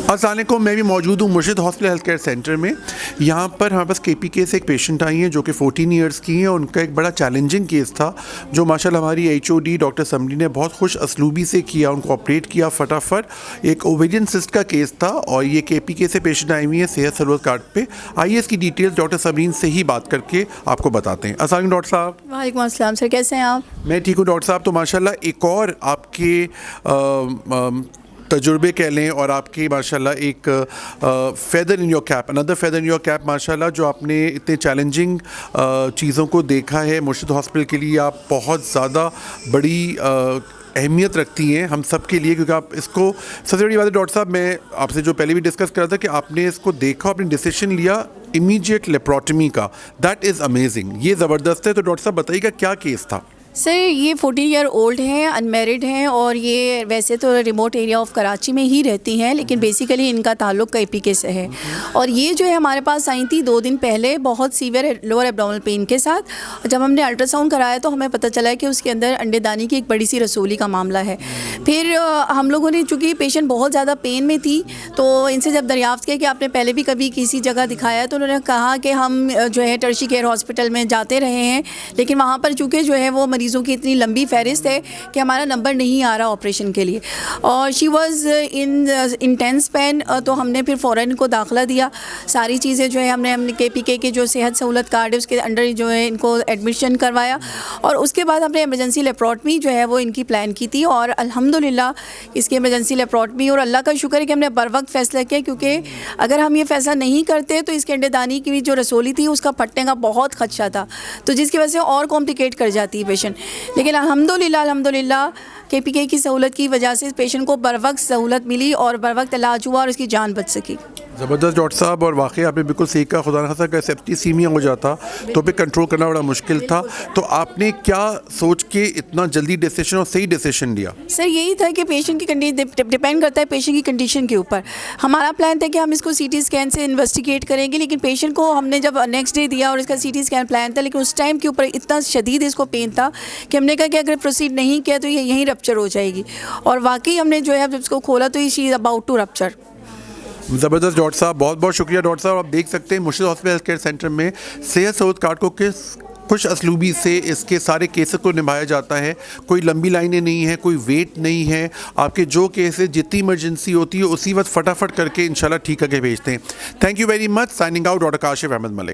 अस्सलाम वालेकुम, मैं भी मौजूद हूँ मुर्शिद हॉस्पिटल हेल्थ केयर सेंटर में। यहाँ पर हमारे पास KPK से एक पेशेंट आई हैं जो कि 14 इयर्स की हैं। उनका एक बड़ा चैलेंजिंग केस था जो माशाल्लाह हमारी HOD डॉक्टर समरी ने बहुत खुश असलूबी से किया, उनको ऑपरेट किया फटाफट। एक ओवेरियन सिस्ट का केस था और ये KPK से पेशेंट आई हुई है सेहत सहूलत कार्ड पे। आइए इसकी डिटेल्स डॉक्टर समरीन से ही बात करके आपको बताते हैं। अस्सलाम वालेकुम डॉक्टर साहब। वालेकुम अस्सलाम सर, कैसे हैं आप? मैं ठीक हूँ डॉक्टर साहब। तो माशाल्लाह एक और आपके तजुर्बे कह लें और आपकी माशाल्लाह एक feather in your cap, another feather in your cap माशाल्लाह, जो आपने इतने चैलेंजिंग चीज़ों को देखा है मुर्शिद हॉस्पिटल के लिए आप बहुत ज़्यादा बड़ी अहमियत रखती हैं हम सब के लिए, क्योंकि आप इसको सबसे बड़ी बात है डॉक्टर साहब, मैं आपसे जो पहले भी डिस्कस कर रहा था कि आपने इसको देखा, आपने डिसीजन लिया इमीडिएट लेप्रोटमी का। दैट इज़ अमेजिंग, ये ज़बरदस्त है। तो डॉक्टर साहब बताइएगा क्या केस था? सर ये 14 ईयर ओल्ड हैं, अनमेरिड हैं और ये वैसे तो रिमोट एरिया ऑफ कराची में ही रहती हैं, लेकिन बेसिकली इनका ताल्लुक KPK से है। और ये जो है हमारे पास आई थी 2 दिन पहले बहुत सीवियर लोअर एब्डोमिनल पेन के साथ। जब हमने अल्ट्रासाउंड कराया तो हमें पता चला कि उसके अंदर अंडेदानी की एक बड़ी सी रसूली का मामला है। फिर हम लोगों ने, चूँकि पेशेंट बहुत ज़्यादा पेन में थी, तो इनसे जब दरियाफ्त किया कि आपने पहले भी कभी किसी जगह दिखाया, तो उन्होंने कहा कि हम जो है टर्शी केयर हॉस्पिटल में जाते रहे हैं, लेकिन वहाँ पर चूँकि जो है वो मरीज़ों की इतनी लंबी फहरिस्त है कि हमारा नंबर नहीं आ रहा ऑपरेशन के लिए। और she was in intense pen, तो हमने फिर फ़ौरन इनको दाखिला दिया। सारी चीज़ें जो है हमने KPK के जो सेहत सहूलत कार्ड है उसके अंडर जो है इनको एडमिशन करवाया और उसके बाद हमने इमरजेंसी लेप्रोटमी जो है वो इनकी प्लान की थी। और अल्हम्दुलिल्लाह इसकी इमरजेंसी लेप्रोटमी, और अल्लाह का शुक्र है कि हमने बर वक्त फ़ैसला किया, क्योंकि अगर हम ये फ़ैसला नहीं करते तो इसके अंडेदानी की जो रसोली थी उसका फटने का बहुत खदशा था, तो जिसकी वजह से और कॉम्प्लिकेट कर जाती है पेशेंट। लेकिन अल्हम्दुलिल्लाह KPK की सहूलत की वजह से पेशेंट को बर वक्त सहूलत मिली और बर वक्त इलाज हुआ और उसकी जान बच सकी। ज़बरदस्त डॉक्टर साहब, और वाकई आपने बिल्कुल सही कहा। खुदा न खास्ता का सेप्टिसीमिया हो जाता तो पे कंट्रोल करना बड़ा मुश्किल था। तो आपने क्या सोच के इतना जल्दी डिसीजन और सही डिसीजन लिया? सर यही था कि पेशेंट की डिपेंड करता है पेशेंट की कंडीशन के ऊपर। हमारा प्लान था कि हम इसको CT स्कैन से इन्वेस्टिगेट करेंगे, लेकिन पेशेंट को हमने जब नेक्स्ट डे दिया और इसका CT स्कैन प्लान था, लेकिन उस टाइम के ऊपर इतना शदीद इसको पेन था कि हमने कहा कि अगर प्रोसीड नहीं किया तो ये यहीं रप्चर हो जाएगी। और वाकई हमने जो है जब इसको खोला तो she is about to rupture. ज़बरदस्त डॉक्टर साहब, बहुत बहुत शुक्रिया डॉक्टर साहब। आप देख सकते हैं मुर्शिद हॉस्पिटल हेल्थ केयर सेंटर में सेहत सहूलत कार्ड को किस खुश असलूबी से इसके सारे केसेस को निभाया जाता है। कोई लंबी लाइनें नहीं है, कोई वेट नहीं है। आपके जो केसेस जितनी इमरजेंसी होती है उसी वक्त फटाफट करके इंशाल्लाह ठीक करके भेजते हैं। Thank you very much. Signing out doctor Kashif Ahmad Malik.